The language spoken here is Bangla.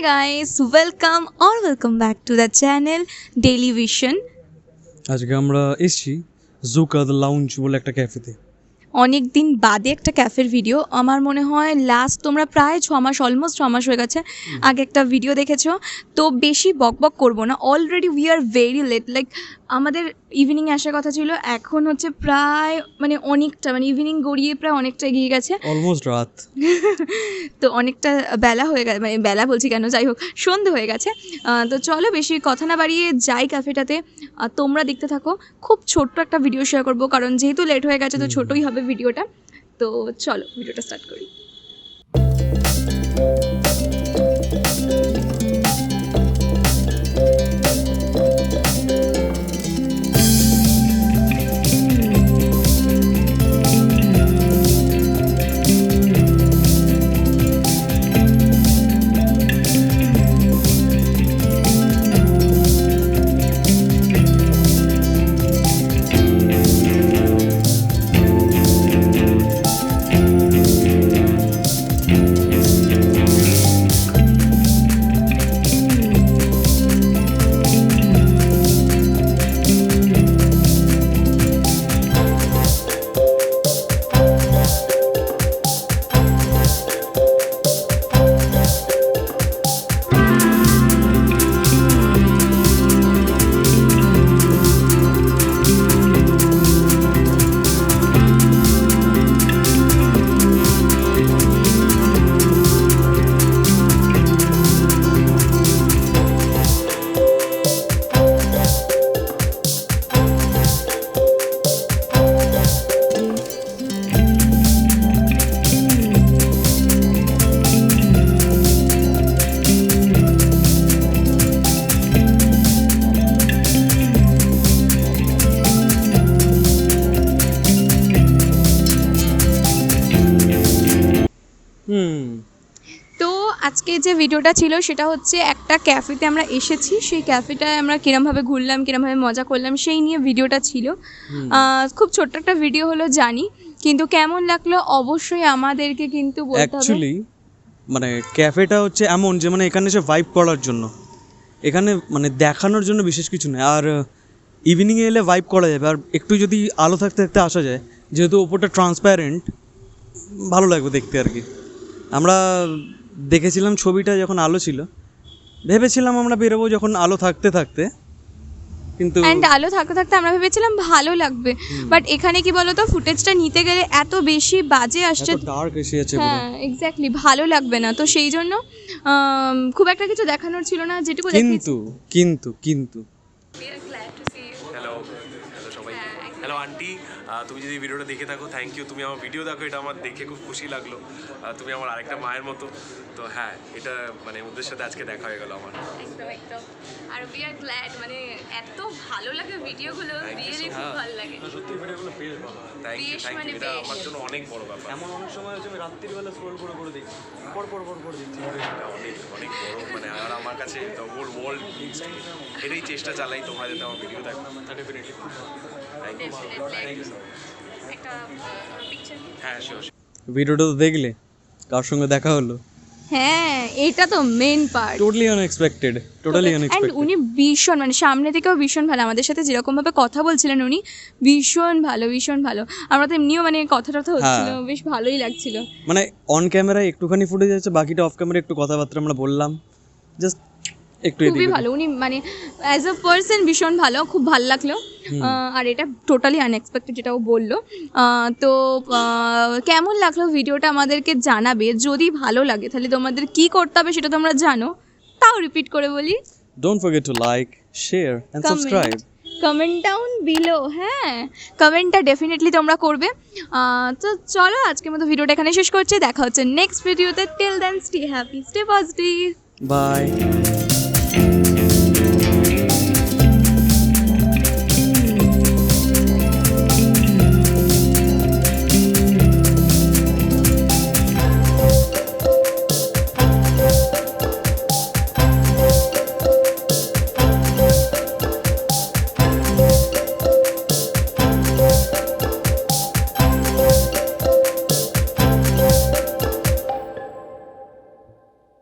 guys, welcome back to the channel Daily Vision. আজকে আমরা এসেছি জুকা দ্য লাউঞ্জ বলে একটা ক্যাফেতে। অনেক দিন বাদে একটা ক্যাফের ভিডিও, আমার মনে হয় লাস্ট তোমরা প্রায় 6 মাস অলমোস্ট 6 মাস হয়ে গেছে আগে একটা ভিডিও দেখেছো। তো বেশি বকবক করবো না, already we are very late. Like আমাদের ইভিনিং আসার কথা ছিল, এখন হচ্ছে প্রায় অনেকটা ইভিনিং গড়িয়ে প্রায় অনেকটা এগিয়ে গেছে, অলমোস্ট রাত। তো অনেকটা বেলা হয়ে গেছে, বেলা বলছি কেন, যাই হোক সন্ধে হয়ে গেছে। তো চলো বেশি কথা না বাড়িয়ে যাই ক্যাফেটাতে, তোমরা দেখতে থাকো। খুব ছোট্ট একটা ভিডিও শেয়ার করবো, কারণ যেহেতু লেট হয়ে গেছে তো ছোটোই হবে ভিডিওটা। তো চলো ভিডিওটা স্টার্ট করি। তো আজকে যে ভিডিওটা ছিল সেটা হচ্ছে একটা ক্যাফেতে আমরা এসেছি, সেই ক্যাফেটায় আমরা কিরমভাবে ঘুরলাম, কিরমভাবে মজা করলাম সেই নিয়ে ভিডিওটা ছিল। খুব ছোট্ট একটা ভিডিও হলো জানি, কিন্তু কেমন লাগলো অবশ্যই আমাদেরকে কিন্তু বলতে হবে। অ্যাকচুয়ালি ক্যাফেটা হচ্ছে এমন যে এখানে এসে ভাইব করার জন্য, এখানে দেখানোর জন্য বিশেষ কিছু নেই। আর ইভিনিংয়ে এলে ভাইব করা যাবে, আর একটু যদি আলো থাকতে থাকতে আসা যায়, যেহেতু ওপরটা ট্রান্সপ্যারেন্ট, ভালো লাগবে দেখতে আর কি। আমরা দেখেছিলাম ছবিটা যখন আলো ছিল, ভেবেছিলাম আমরা বেরোবো যখন আলো থাকতে থাকতে, কিন্তু আলো থাকতে থাকতে আমরা ভেবেছিলাম ভালো লাগবে, বাট এখানে কি বলতো ফুটেজটা নিতে গেলে এত বেশি বাজে আসছে, ডার্ক এসে আছে। হ্যাঁ এক্স্যাক্টলি, ভালো লাগবে না। তো সেই জন্য খুব একটা কিছু দেখানোর ছিল না, যেটুকু কিন্তু হ্যালো সবাই, হ্যালো আন্টি, তুমি যদি ভিডিওটা দেখে থাকো থ্যাংক ইউ, তুমি আমার ভিডিও দেখো, এটা আমার দেখে খুব খুশি লাগলো। তুমি আমার আরেকটা মায়ের মতো। তো হ্যাঁ, এটা ওদের সাথে আজকে দেখা হয়ে গেল আমার। একদম আর উই আর গ্ল্যাড, এত ভালো লাগে ভিডিওগুলো, রিয়েলি খুব ভালো লাগে সত্যি ভিডিওগুলো বেশ ভালো। থ্যাংক ইউ, এটা আমার জন্য অনেক বড় ব্যাপার। এমন অনেক সময় হচ্ছে আমি রাত্রিবেলা স্ক্রল করে দেখছি, পর দেখছি, এটা অনেক বড়, আর আমার কাছে the whole world needs to, এটাই চেষ্টা চালাই তোমরা যাতে আমার ভিডিও দেখো। Definitely thank you. একটা পিকচার, হ্যাঁ শিওর। ভিডিওটা তো দেখলে, কার সঙ্গে দেখা হলো? হ্যাঁ এটা তো main part, totally unexpected. And উনি ভীষণ সামনে থেকেও ভীষণ ভালো, আমাদের সাথে যেরকমভাবে কথা বলছিলেন উনি ভীষণ ভালো। আমরা তো এমনিও কথা হচ্ছিল, বেশ ভালোই লাগছিল। অন ক্যামেরায় একটুখানি ফুটেজ আছে, বাকিটা অফ ক্যামেরা একটু কথাবার্তা আমরা বললাম, জাস্ট একটু খুবই ভালো। উনি অ্যাজ আ পার্সন ভীষণ ভালো, খুব ভালো লাগলো। আর এটা টোটালি আনএক্সপেক্টেড যেটা ও বললো। তো কেমন লাগলো ভিডিওটা আমাদেরকে জানাবে, যদি ভালো লাগে তাহলে তোমাদের কি করতে হবে সেটা তোমরা জানো, তাও রিপিট করে বলি, don't forget to like, share and subscribe, comment down below. হ্যাঁ কমেন্টটা ডেফিনেটলি তোমরা করবে। তো চলো আজকের মতো ভিডিওটা এখানে শেষ করছি, দেখা হচ্ছে নেক্সট ভিডিওতে। Till then stay happy, stay positive, by.